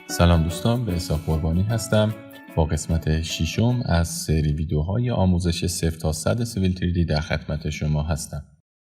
سلام دوستان، به حساب قربانی هستم با قسمت 6 از سری ویدیوهای آموزش 0 تا 100 سیویل 3D در خدمت شما هستم.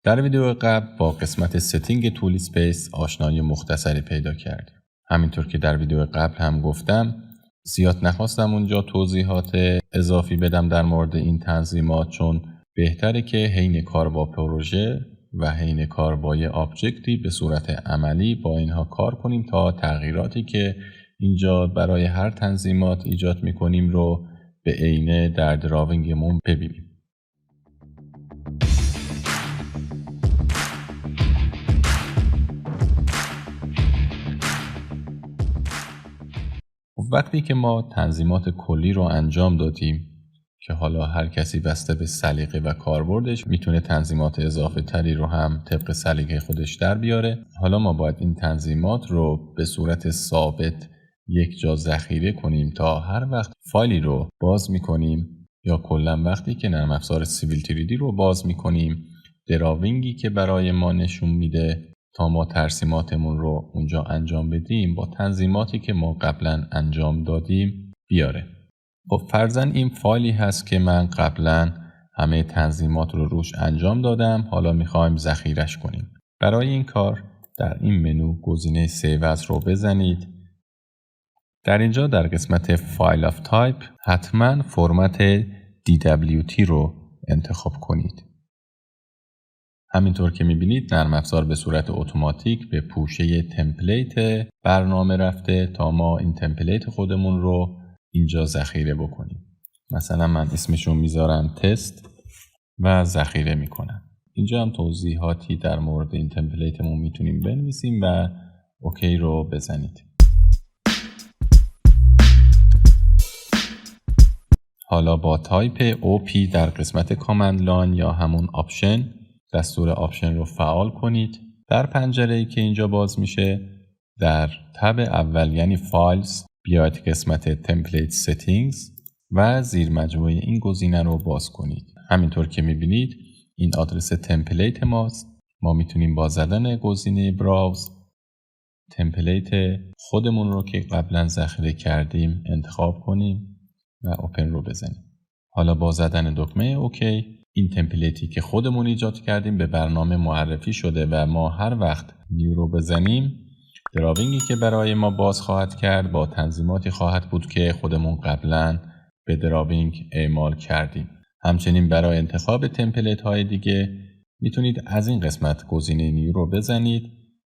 در ویدیو قبل با قسمت ستینگ تول اسپیس آشنایی مختصری پیدا کردیم. همینطور که در ویدیو قبل هم گفتم، زیاد نخواستم اونجا توضیحات اضافی بدم در مورد این تنظیمات، چون بهتره که حین کار با پروژه و حین کار با یه آبجکتی به صورت عملی با اینها کار کنیم تا تغییراتی که اینجا برای هر تنظیمات ایجاد میکنیم رو به عینه در دراوینگمون ببینیم. وقتی که ما تنظیمات کلی رو انجام دادیم که حالا هر کسی بسته به سلیقه و کاربردش میتونه تنظیمات اضافه تری رو هم طبق سلیقه خودش در بیاره. حالا ما باید این تنظیمات رو به صورت ثابت یک جا ذخیره کنیم تا هر وقت فایلی رو باز میکنیم یا کلا وقتی که نرم افزار سیویل 3D رو باز میکنیم، دراوینگی که برای ما نشون میده تا ما ترسیماتمون رو اونجا انجام بدیم با تنظیماتی که ما قبلا انجام دادیم بیاره. خب فرضاً این فایلی هست که من قبلا همه تنظیمات رو روش انجام دادم، حالا میخوایم ذخیرش کنیم. برای این کار در این منو گزینه سیو از رو بزنید. در اینجا در قسمت فایل آف تایپ حتما فرمت DWT رو انتخاب کنید. همینطور که میبینید نرم افزار به صورت اتوماتیک به پوشه تمپلیت برنامه رفته تا ما این تمپلیت خودمون رو اینجا ذخیره بکنیم. مثلا من اسمشو میذارم تست و ذخیره میکنم. اینجا هم توضیحاتی در مورد این تمپلیتمون میتونیم بنویسیم و اوکی رو بزنید. حالا با تایپ OP در قسمت کامند لاین یا همون آپشن دستور آپشن رو فعال کنید. در پنجره‌ای که اینجا باز میشه در تب اول یعنی فایلز بیاید قسمت تمپلیت ستینگز و زیر مجموعه این گزینه رو باز کنید. همینطور که میبینید این آدرس تمپلیت ماست. ما میتونیم با زدن گزینه براوز تمپلیت خودمون رو که قبلا ذخیره کردیم انتخاب کنیم و اوپن رو بزنیم. حالا با زدن دکمه اوکی این تمپلیتی که خودمون ایجاد کردیم به برنامه معرفی شده و ما هر وقت نیو رو بزنیم دراوینگی که برای ما باز خواهد کرد با تنظیماتی خواهد بود که خودمون قبلا به دراوینگ اعمال کردیم. همچنین برای انتخاب تمپلیت های دیگه میتونید از این قسمت گزینه نیو رو بزنید.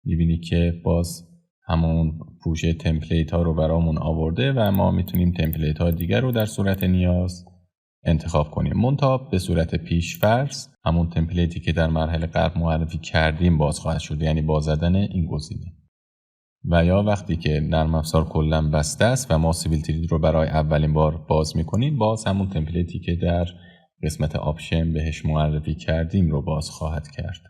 میبینید که باز همون پوشه تمپلیت ها رو برامون آورده و ما میتونیم تمپلیت ها دیگر رو در صورت نیاز انتخاب کنیم. منتها به صورت پیش‌فرض همون تمپلیتی که در مرحله قبل معرفی کردیم باز خواهد شد، یعنی با زدن این گزینه. و یا وقتی که نرم افزار کلا بسته است و ما سیویل 3D رو برای اولین بار باز میکنیم باز همون تمپلیتی که در قسمت آپشن بهش معرفی کردیم رو باز خواهد کرد.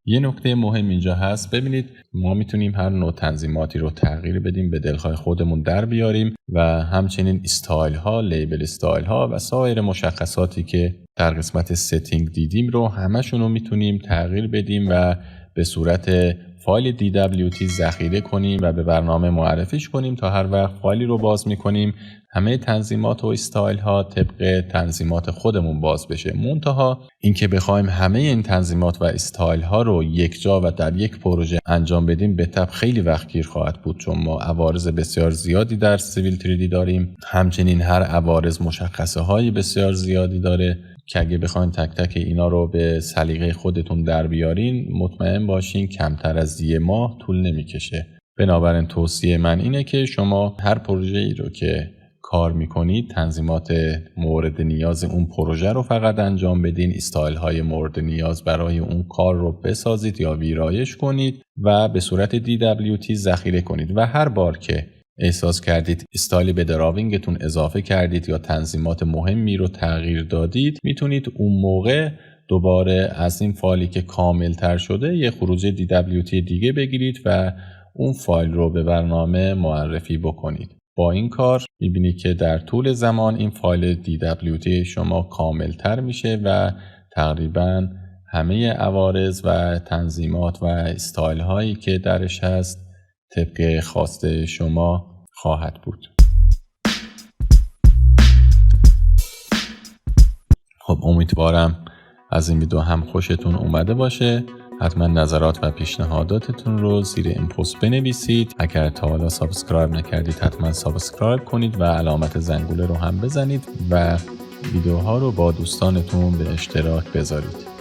یه نکته مهم اینجا هست، ببینید ما میتونیم هر نوع تنظیماتی رو تغییر بدیم به دلخواه خودمون در بیاریم و همچنین استایل ها، لیبل استایل ها و سایر مشخصاتی که در قسمت ستینگ دیدیم رو همشون رو میتونیم تغییر بدیم و به صورت فایل DWT ذخیره کنیم و به برنامه معرفیش کنیم تا هر وقت فایلی رو باز میکنیم همه تنظیمات و استایل ها طبق تنظیمات خودمون باز بشه. منتها اینکه بخوایم همه این تنظیمات و استایل ها رو یک جا و در یک پروژه انجام بدیم به طب خیلی وقت گیر خواهد بود، چون ما عوارض بسیار زیادی در سیویل 3D داریم. همچنین هر عوارض مشخصه های بسیار زیادی داره که اگه بخواین تک تک اینا رو به سلیقه خودتون در بیارین مطمئن باشین کمتر از 1 ماه طول نمیکشه. بنابراین توصیه من اینه که شما هر پروژه ای رو که کار میکنید تنظیمات مورد نیاز اون پروژه رو فقط انجام بدین، استایل های مورد نیاز برای اون کار رو بسازید یا ویرایش کنید و به صورت DWT ذخیره کنید و هر بار که احساس کردید استایلی به دراوینگتون اضافه کردید یا تنظیمات مهمی رو تغییر دادید میتونید اون موقع دوباره از این فایلی که کامل تر شده یه خروجی DWT دیگه بگیرید و اون فایل رو به برنامه معرفی بکنید. با این کار میبینید که در طول زمان این فایل DWT شما کامل تر میشه و تقریبا همه عوارض و تنظیمات و استایل هایی که درش هست طبق خواسته شما خواهد بود. خب امیدوارم از این ویدیو هم خوشتون اومده باشه. حتما نظرات و پیشنهاداتتون رو زیر این پست بنویسید. اگر تا حالا سابسکرایب نکردید حتما سابسکرایب کنید و علامت زنگوله رو هم بزنید و ویدیوها رو با دوستانتون به اشتراک بذارید.